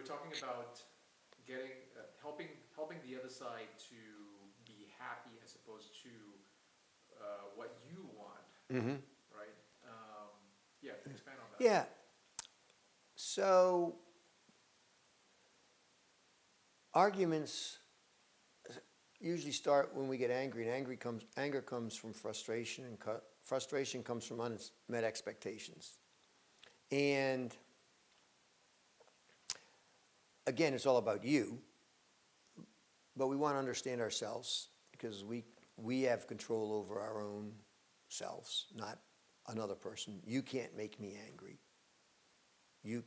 talking about getting, helping the other side to be happy as opposed to what you want, Mm-hmm. right? Yeah, expand on that. Yeah. So arguments usually start when we get angry, and anger comes from frustration, and frustration comes from unmet expectations. And again, it's all about you, but we want to understand ourselves because we have control over our own selves, not another person. You can't make me angry. You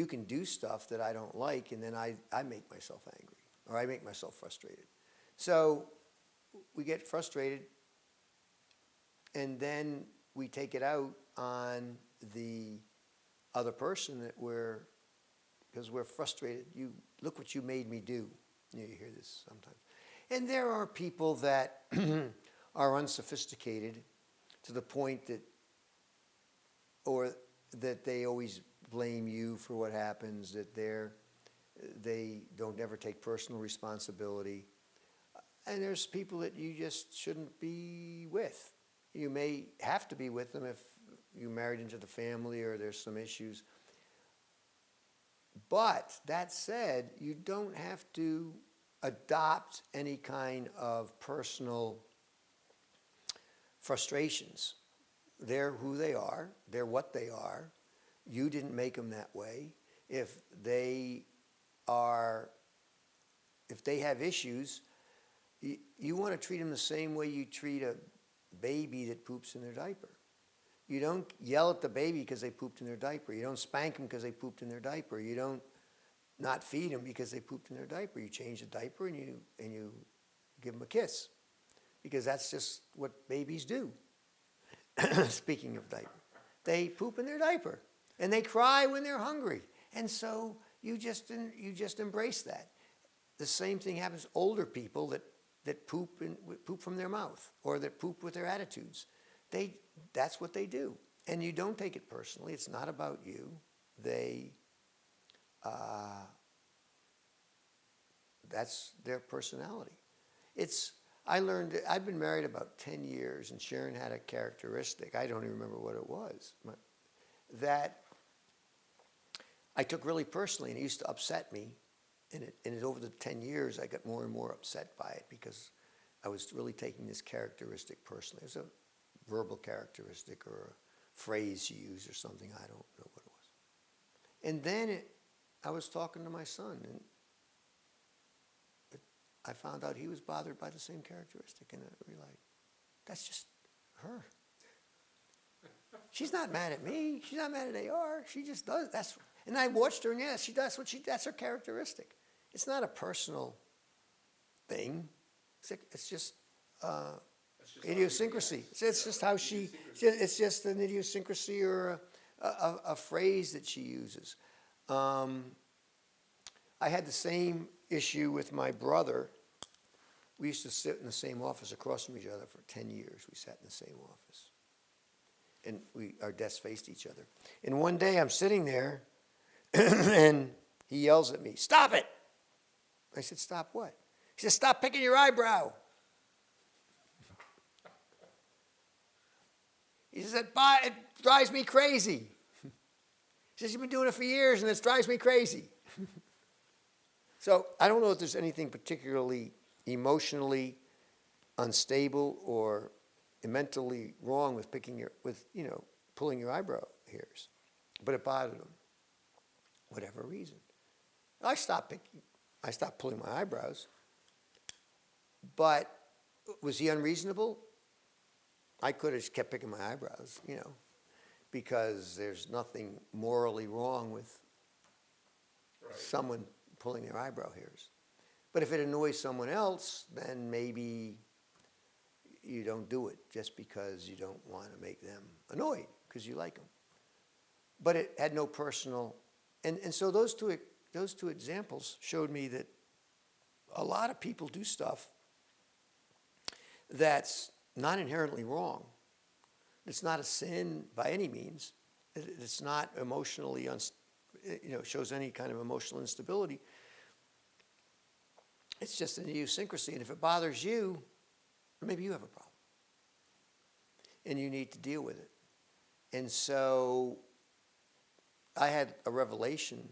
can do stuff that I don't like, and then I make myself angry, or I make myself frustrated. So we get frustrated, and then we take it out on the other person because we're frustrated. You look what you made me do. You hear this sometimes. And there are people that are unsophisticated to the point that they always blame you for what happens, that they don't ever take personal responsibility. And there's people that you just shouldn't be with. You may have to be with them if you married into the family or there's some issues. But that said, you don't have to adopt any kind of personal frustrations. They're who they are. They're what they are. You didn't make them that way. If they have issues, you want to treat them the same way you treat a baby that poops in their diaper. You don't yell at the baby because they pooped in their diaper. You don't spank them because they pooped in their diaper. You don't not feed them because they pooped in their diaper. You change the diaper and you give them a kiss because that's just what babies do. Speaking of diaper, they poop in their diaper and they cry when they're hungry, and so you just embrace that. The same thing happens to older people that poop from their mouth or that poop with their attitudes. That's what they do, and you don't take it personally. It's not about you. That's their personality. I've been married about 10 years, and Sharon had a characteristic, I don't even remember what it was, that I took really personally, and it used to upset me. And over the 10 years, I got more and more upset by it because I was really taking this characteristic personally. It was a verbal characteristic or a phrase she used or something. I don't know what it was. And then I was talking to my son, and I found out he was bothered by the same characteristic, and I realized that's just her. She's not mad at me. She's not mad at AR. She just does. And I watched her, and yeah, that's her characteristic. It's not a personal thing. It's just idiosyncrasy. It's just how it's just an idiosyncrasy or a phrase that she uses. I had the same issue with my brother. We used to sit in the same office across from each other for 10 years. We sat in the same office. And our desks faced each other. And one day I'm sitting there, and he yells at me, "Stop it!" I said, "Stop what?" He said, "Stop picking your eyebrow." He said, "It drives me crazy." He says, "You've been doing it for years, and it drives me crazy." So I don't know if there's anything particularly emotionally unstable or mentally wrong with pulling your eyebrow hairs, but it bothered him, whatever reason. I stopped pulling my eyebrows, but was he unreasonable? I could have just kept picking my eyebrows, because there's nothing morally wrong with someone pulling their eyebrow hairs. But if it annoys someone else, then maybe you don't do it just because you don't want to make them annoyed because you like them. But it had no personal, and so those two examples showed me that a lot of people do stuff that's not inherently wrong. It's not a sin by any means. It's not emotionally shows any kind of emotional instability, it's just an idiosyncrasy. And if it bothers you, maybe you have a problem. And you need to deal with it. And so I had a revelation.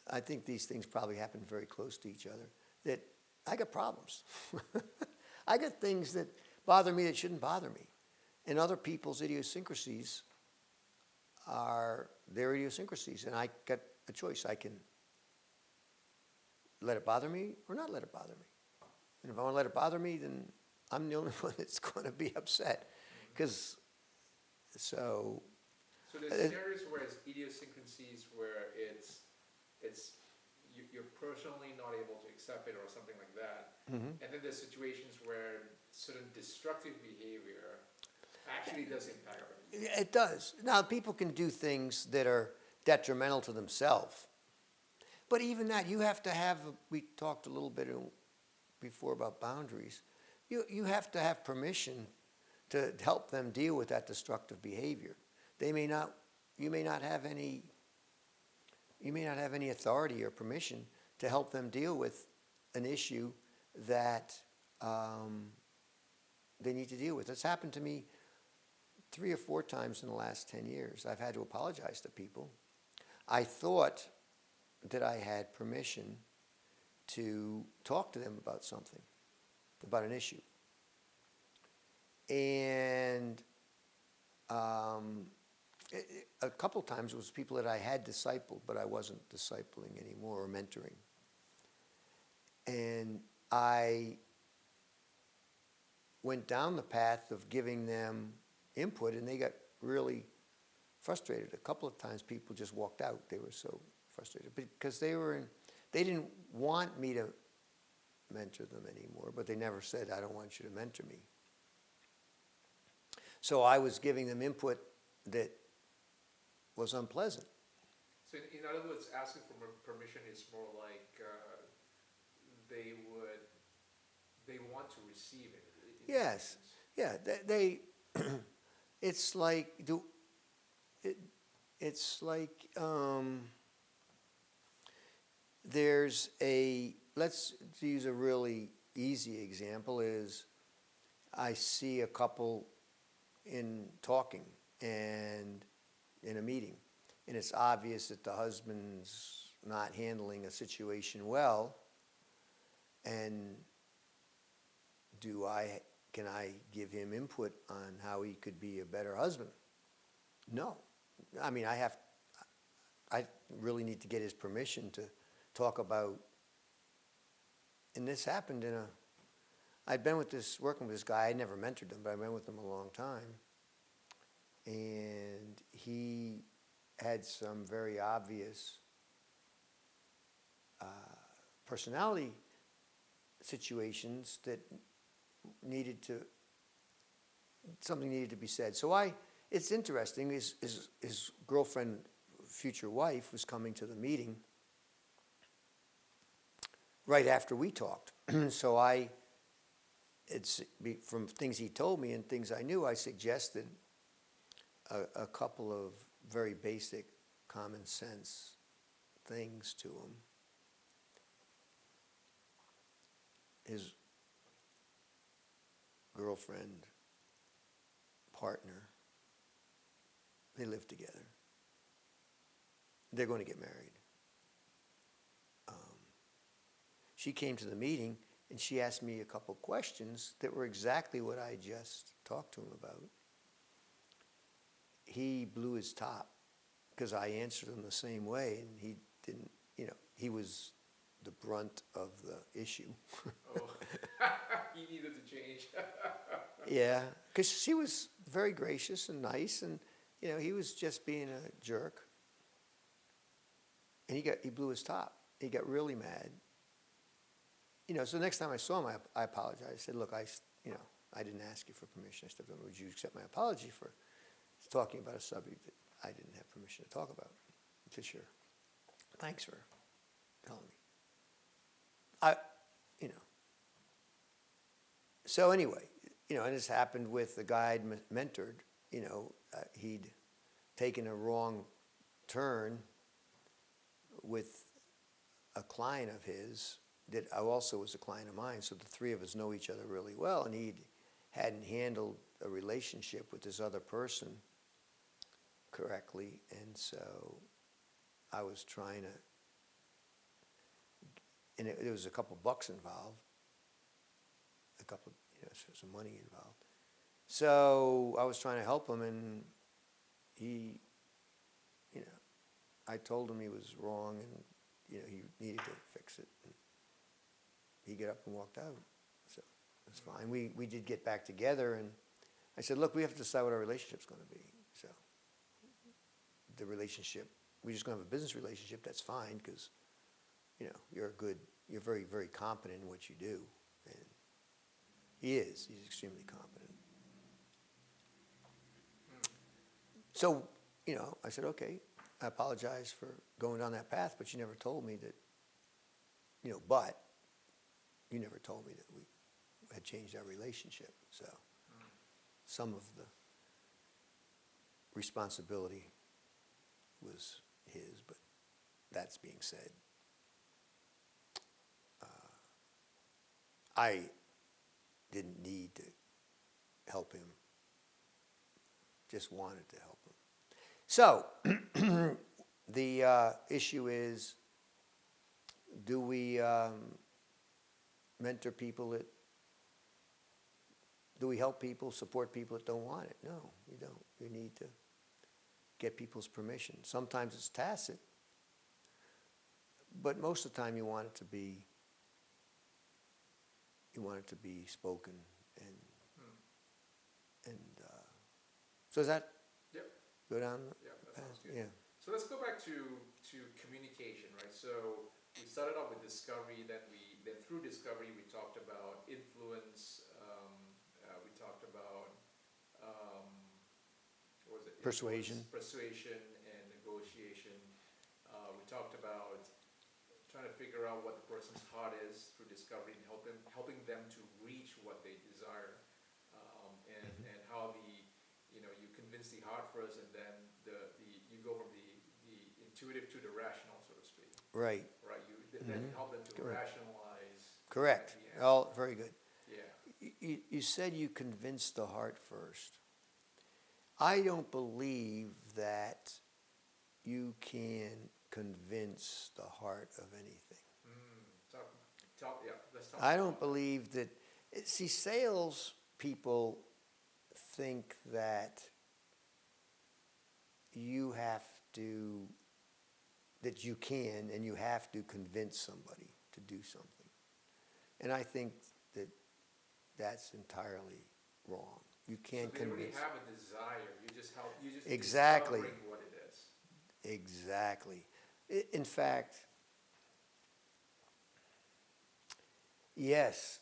I think these things probably happen very close to each other, that I got problems. I got things that bother me that shouldn't bother me. And other people's idiosyncrasies are their idiosyncrasies. And I got a choice. I can let it bother me or not let it bother me. And if I want to let it bother me, then I'm the only one that's going to be upset. So there's scenarios where it's idiosyncrasies where you're personally not able to accept it or something like that. Mhm. And then there's situations where certain destructive behavior actually does impact other people. It does. Now, people can do things that are detrimental to themselves. But even that, you have to have, we talked a little bit before about boundaries. You have to have permission to help them deal with that destructive behavior. You may not have any authority or permission to help them deal with an issue that they need to deal with. It's happened to me 3 or 4 times in the last 10 years. I've had to apologize to people. I thought that I had permission to talk to them about something, about an issue. And a couple times it was people that I had discipled, but I wasn't discipling anymore or mentoring. And I went down the path of giving them input, and they got really frustrated. A couple of times people just walked out. They were so frustrated because they didn't want me to mentor them anymore, but they never said, I don't want you to mentor me. So I was giving them input that was unpleasant. So in other words, asking for permission is more like they want to receive it. Yes, yeah. It's like there's a. Let's use a really easy example. Is I see a couple in talking and in a meeting, and it's obvious that the husband's not handling a situation well, and can I give him input on how he could be a better husband? No. I mean, I really need to get his permission to talk about, and this happened I'd been working with this guy. I'd never mentored him, but I'd been with him a long time. And he had some very obvious personality situations that something needed to be said. So it's interesting, his girlfriend, future wife, was coming to the meeting right after we talked. So from things he told me and things I knew, I suggested a couple of very basic common sense things to him. His girlfriend, partner, they live together. They're going to get married. She came to the meeting and she asked me a couple questions that were exactly what I just talked to him about. He blew his top because I answered him the same way, and he didn't, he was the brunt of the issue. Oh, he needed to change. Yeah, because she was very gracious and nice, and he was just being a jerk. And he blew his top. He got really mad. So the next time I saw him, I apologized. I said, look, I didn't ask you for permission. I said, would you accept my apology for talking about a subject that I didn't have permission to talk about? He said, sure. Thanks for telling me. So anyway, and this happened with the guy I'd mentored. He'd taken a wrong turn with a client of his that also was a client of mine, so the three of us know each other really well, and he hadn't handled a relationship with this other person correctly, and so I was trying to, and there was a couple bucks involved, a couple, some money involved. So I was trying to help him, and he, I told him he was wrong, and he needed to fix it. And he got up and walked out, so that's fine. We did get back together, and I said, look, we have to decide what our relationship's going to be. So the relationship, we're just going to have a business relationship. That's fine, because you're very, very competent in what you do, and he's extremely competent. So I said, okay, I apologize for going down that path, but you never told me that, but you never told me that we had changed our relationship. So some of the responsibility was his, but that's being said. I didn't need to help him, just wanted to help him. So the issue is, do we mentor people do we help people, support people that don't want it? No, you don't. You need to get people's permission. Sometimes it's tacit, but most of the time you want it to be spoken, and so is that Yep. go down? Yeah, that sounds good. Yeah. So let's go back to communication, right? So we started off with discovery, then through discovery we talked about influence, we talked about what was it? Persuasion. Persuasion and negotiation. We talked about trying to figure out what the person's heart is through discovery and helping them to reach what they desire, and how you convince the heart first, and then you go from the intuitive to the rational, so to speak. Right. Right. Then you help them to Correct. rationalize. Correct. the answer. Oh, very good. Yeah. You said you convinced the heart first. I don't believe that you can convince the heart of anything. Let's talk I about don't believe that. See, sales people think that you can and you have to convince somebody to do something. And I think that that's entirely wrong. You can't So they already convince. have a desire. You just Exactly. discovering what it is. Exactly. In fact, yes,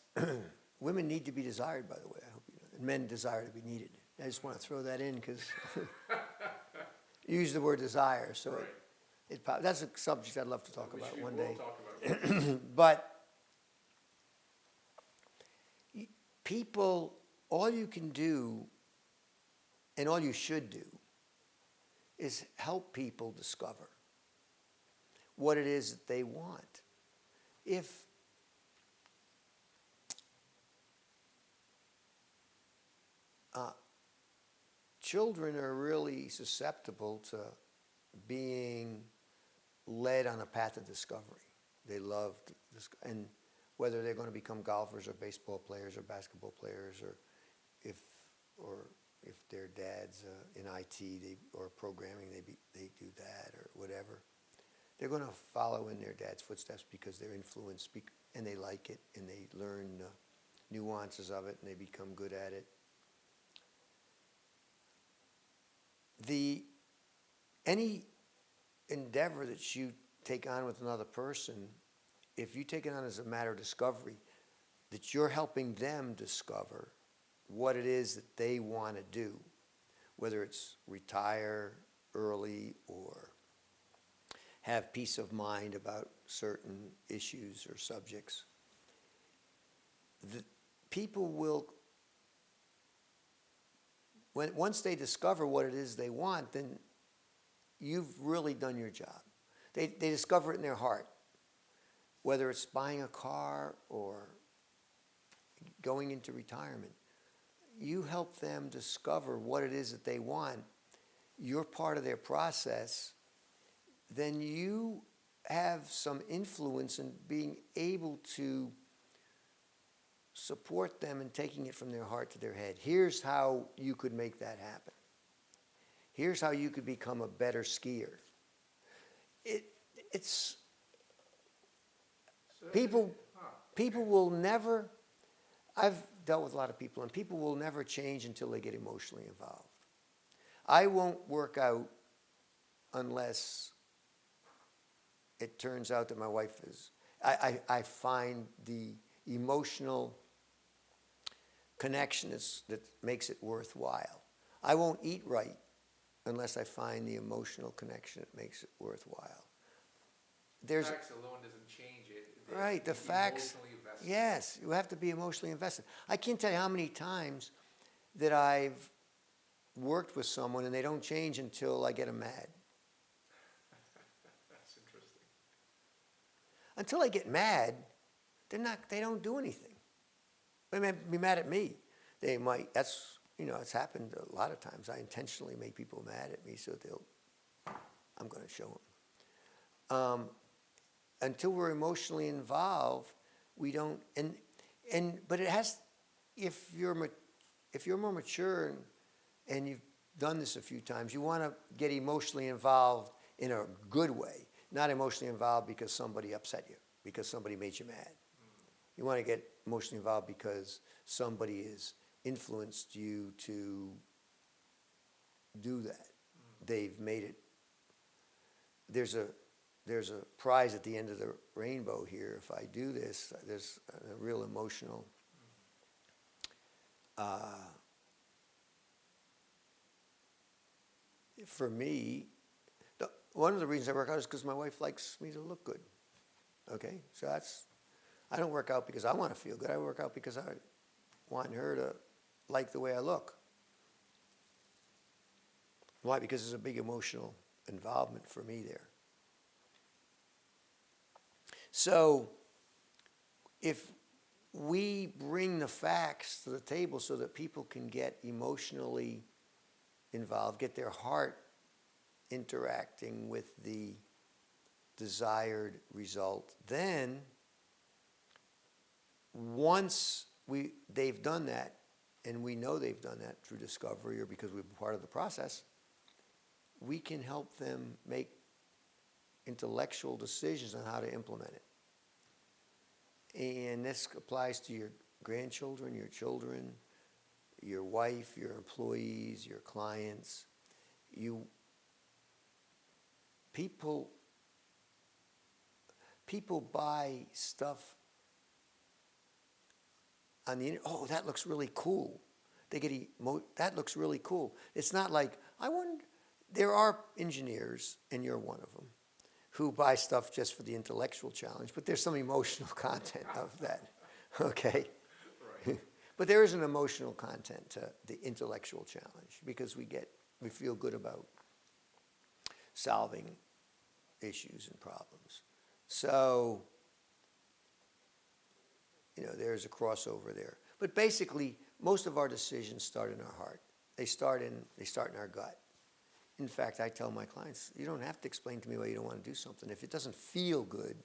women need to be desired, by the way. I hope you know that. Men desire to be needed. I just want to throw that in because you use the word desire, so Right. that's a subject I'd love to talk Which about we one will day. talk about. But people, all you can do and all you should do is help people discover what it is that they want. If children are really susceptible to being led on a path of discovery. They love and whether they're going to become golfers or baseball players or basketball players, or if their dad's in IT or programming, they do that or whatever. They're going to follow in their dad's footsteps because they're influenced and they like it and they learn nuances of it and they become good at it. Any endeavor that you take on with another person, if you take it on as a matter of discovery, that you're helping them discover what it is that they want to do, whether it's retire early or have peace of mind about certain issues or subjects, the people will, once they discover what it is they want, then you've really done your job. They discover it in their heart, whether it's buying a car or going into retirement. You help them discover what it is that they want. You're part of their process. Then you have some influence in being able to support them in taking it from their heart to their head. Here's how you could make that happen. Here's how you could become a better skier. It's So, people will never, I've dealt with a lot of people, and people will never change until they get emotionally involved. I won't work out unless it turns out that my wife is, I find the emotional connection that makes it worthwhile. I won't eat right unless I find the emotional connection that makes it worthwhile. There's facts alone doesn't change it. They right, have the to be facts. emotionally invested. Yes, you have to be emotionally invested. I can't tell you how many times that I've worked with someone and they don't change until I get them mad. That's interesting. Until I get mad, they don't do anything. They may be mad at me. They might, it's happened a lot of times. I intentionally make people mad at me so I'm going to show them. Until we're emotionally involved, we don't, but it has, if you're more mature and you've done this a few times, you want to get emotionally involved in a good way, not emotionally involved because somebody upset you, because somebody made you mad. You want to get emotionally involved because somebody has influenced you to do that. They've made it. There's a prize at the end of the rainbow here. If I do this, there's a real emotional for me, one of the reasons I work out is because my wife likes me to look good. Okay, so I don't work out because I want to feel good. I work out because I want her to like the way I look. Why? Because there's a big emotional involvement for me there. So if we bring the facts to the table so that people can get emotionally involved, get their heart interacting with the desired result, then once they've done that, and we know they've done that through discovery or because we've been part of the process, we can help them make intellectual decisions on how to implement it. And this applies to your grandchildren, your children, your wife, your employees, your clients. People buy stuff on the internet. Oh, that looks really cool. That looks really cool. It's not like, there are engineers, and you're one of them, who buy stuff just for the intellectual challenge, but there's some emotional content of that, okay? Right. But there is an emotional content to the intellectual challenge because we feel good about solving issues and problems. So, there's a crossover there. But basically, most of our decisions start in our heart. They start in our gut. In fact, I tell my clients, you don't have to explain to me why you don't want to do something. If it doesn't feel good,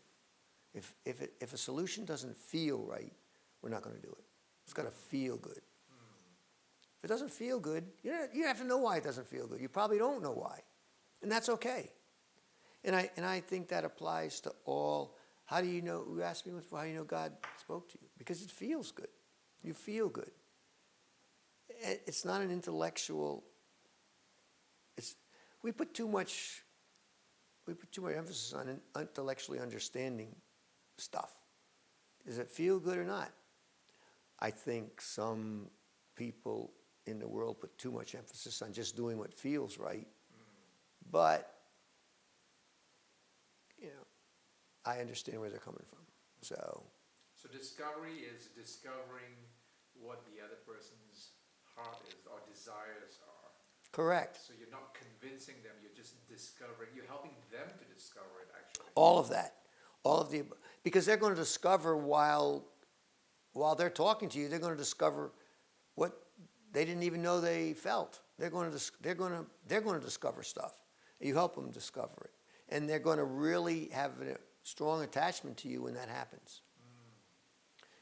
if a solution doesn't feel right, we're not going to do it. It's got to feel good. If it doesn't feel good, you have to know why it doesn't feel good. You probably don't know why, and that's okay. And I think that applies to all. How do you know? You asked me how do you know God spoke to you? Because it feels good. You feel good. It's not an intellectual. We put too much emphasis on intellectually understanding stuff. Does it feel good or not? I think some people in the world put too much emphasis on just doing what feels right. But, I understand where they're coming from. So discovery is discovering what the other person's heart is or desires are. Correct. So you're not convincing them, you're just discovering, you're helping them to discover it, actually. All of that, all of the, because they're going to discover while they're talking to you, they're going to discover what they didn't even know they felt. They're going to discover stuff. You help them discover it, and they're going to really have a strong attachment to you when that happens.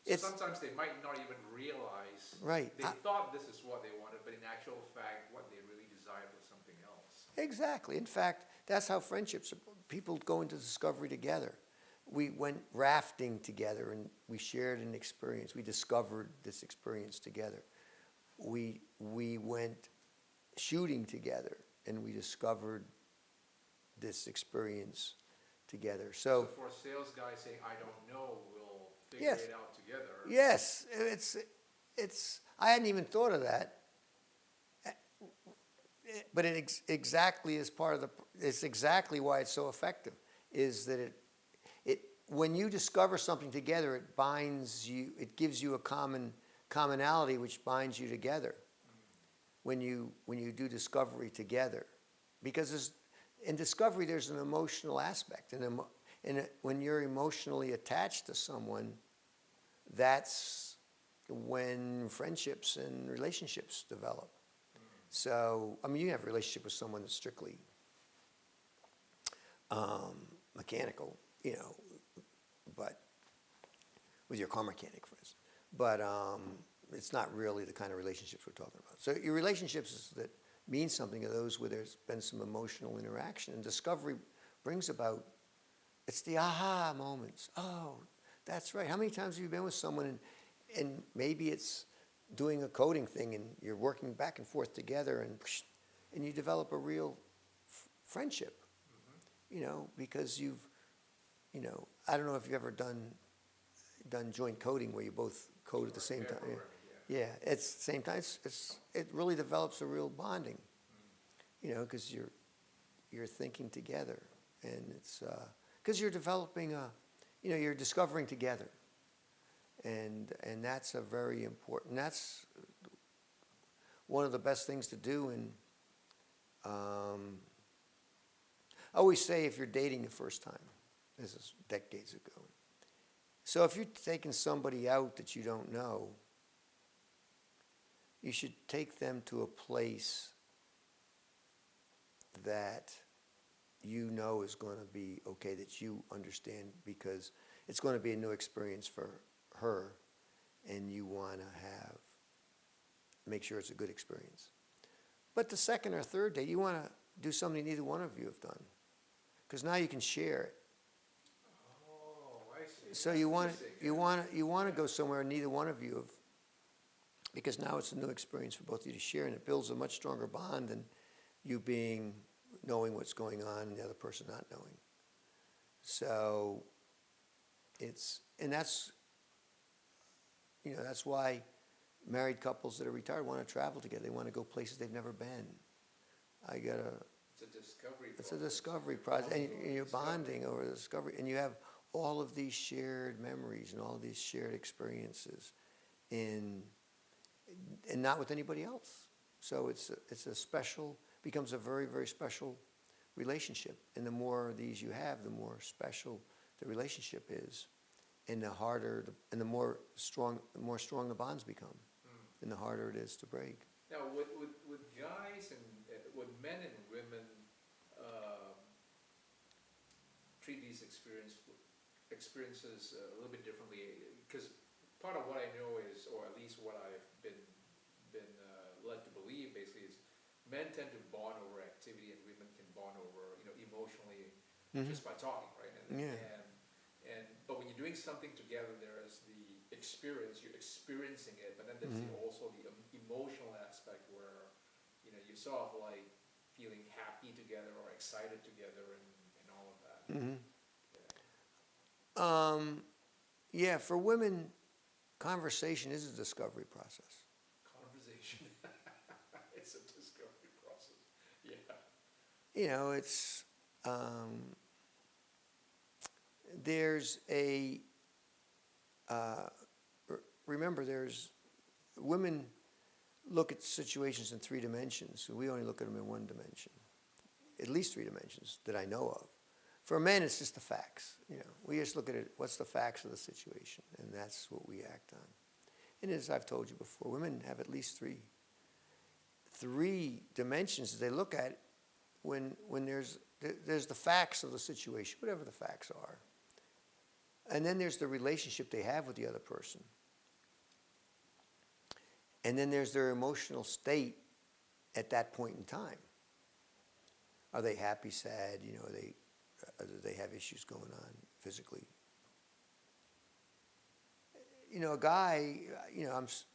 So sometimes they might not even realize. Right. They thought this is what they wanted, but in actual fact, what they really desired was something else. Exactly. In fact, that's how friendships, people go into discovery together. We went rafting together and we shared an experience. We discovered this experience together. We went shooting together and we discovered this experience together. So for a sales guy saying, I don't know, we'll figure Yes. it out together. Yes, I hadn't even thought of that. But exactly is part of it's exactly why it's so effective, is that when you discover something together, it binds you, it gives you a commonality which binds you together when you do discovery together. Because in discovery, there's an emotional aspect. And when you're emotionally attached to someone, that's when friendships and relationships develop. So, I mean, you have a relationship with someone that's strictly mechanical, but with your car mechanic, for instance. But it's not really the kind of relationships we're talking about. So your relationships that mean something are those where there's been some emotional interaction. And discovery brings about, it's the aha moments. Oh, that's right. How many times have you been with someone and maybe it's doing a coding thing and you're working back and forth together and you develop a real friendship, because I don't know if you've ever done joint coding where you both code at the same time. Yeah, it's the same time. It really develops a real bonding, because you're thinking together, and it's because you're developing you're discovering together, and that's a very important. That's one of the best things to do. And I always say, if you're dating the first time, this is decades ago. So if you're taking somebody out that you don't know, you should take them to a place that is going to be okay, that you understand, because it's going to be a new experience for her, and you want to make sure it's a good experience. But the second or third date, you want to do something neither one of you have done, because now you can share it. Oh, I see. So you want to go somewhere neither one of you have, because now it's a new experience for both of you to share, and it builds a much stronger bond than you knowing what's going on and the other person not knowing. So that's why married couples that are retired want to travel together. They want to go places they've never been. It's a discovery process, and you're bonding over the discovery, and you have all of these shared memories and all of these shared experiences, and not with anybody else. So it's a special, becomes a very, very special relationship. And the more of these you have, the more special the relationship is, and the harder and the more strong the bonds become, and the harder it is to break. Now, would guys and would men and women treat these experiences a little bit differently? Because part of what I know is, or at least what I've been led to believe, basically, is men tend to bond over activity, and women can bond over, emotionally, just by talking, right? But when you're doing something together, there is the experience, you're experiencing it, but then there's also the emotional aspect where, you sort of like feeling happy together or excited together and all of that. Yeah, for women, conversation is a discovery process. Conversation. It's a discovery process. Yeah. It's there's remember, there's women look at situations in 3 dimensions. We only look at them in 1 dimension, at least 3 dimensions that I know of. For men, it's just the facts. We just look at it, what's the facts of the situation, and that's what we act on. And as I've told you before, women have at least three dimensions they look at when there's the facts of the situation, whatever the facts are. And then there's the relationship they have with the other person. And then there's their emotional state at that point in time. Are they happy, sad? Do they have issues going on physically? A guy,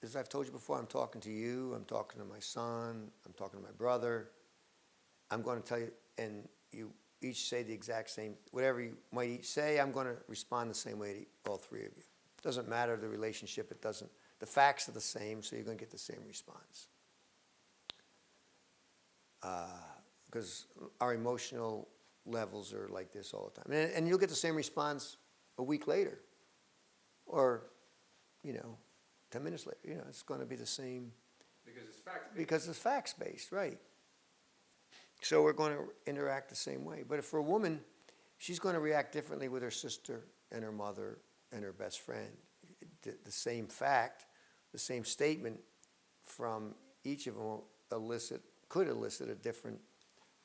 as I've told you before, I'm talking to you, I'm talking to my son, I'm talking to my brother. I'm going to tell you, and you each say the exact same, whatever you might each say, I'm going to respond the same way to all 3 of you. It doesn't matter the relationship, the facts are the same, so you're going to get the same response. Because our emotional levels are like this all the time. And you'll get the same response a week later, or 10 minutes later. It's going to be the same. Because it's fact-based. Because it's facts-based, right. So we're going to interact the same way. But if for a woman, she's going to react differently with her sister and her mother and her best friend. The same fact, the same statement from each of them could elicit a different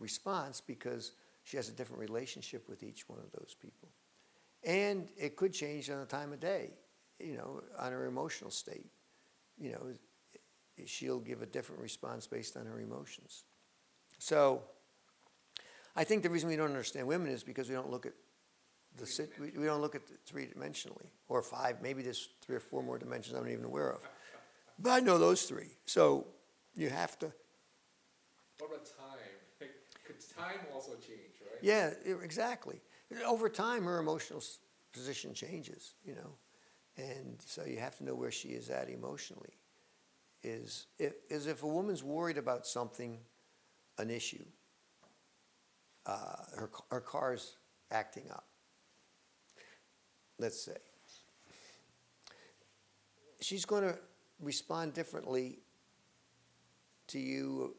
response because she has a different relationship with each one of those people. And it could change on the time of day, on her emotional state. She'll give a different response based on her emotions. So I think the reason we don't understand women is because we don't look at we don't look at it 3-dimensionally, or 5. Maybe there's 3 or 4 more dimensions I'm not even aware of. But I know those 3. So you have to. What about time? Could time also change, right? Yeah, exactly. Over time, her emotional position changes, and so you have to know where she is at emotionally. Is if a woman's worried about something, an issue, her car's acting up, let's say, she's going to respond differently to you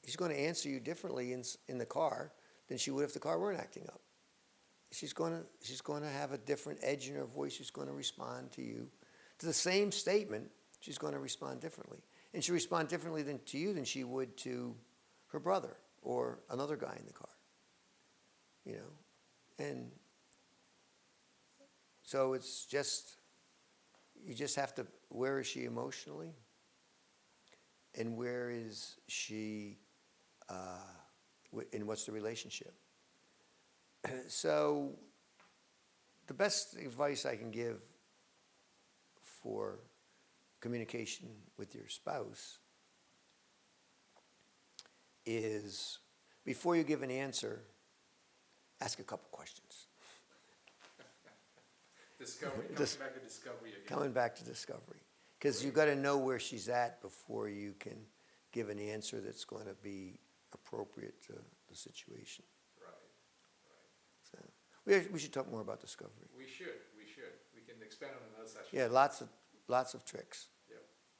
she's going to answer you differently in the car than she would if the car weren't acting up. She's going to have a different edge in her voice. She's going to respond to you. To the same statement, she's going to respond differently. And she'll respond differently to you than she would to her brother or another guy in the car. And so it's just, you just have to, where is she emotionally? And where is she, and what's the relationship? So the best advice I can give for communication with your spouse is, before you give an answer, ask a couple questions. Discovery, coming back to discovery again. Coming back to discovery. Because you've got to know where she's at before you can give an answer that's going to be appropriate to the situation. Right. So we should talk more about discovery. We should. We can expand on another session. Yeah, lots of tricks.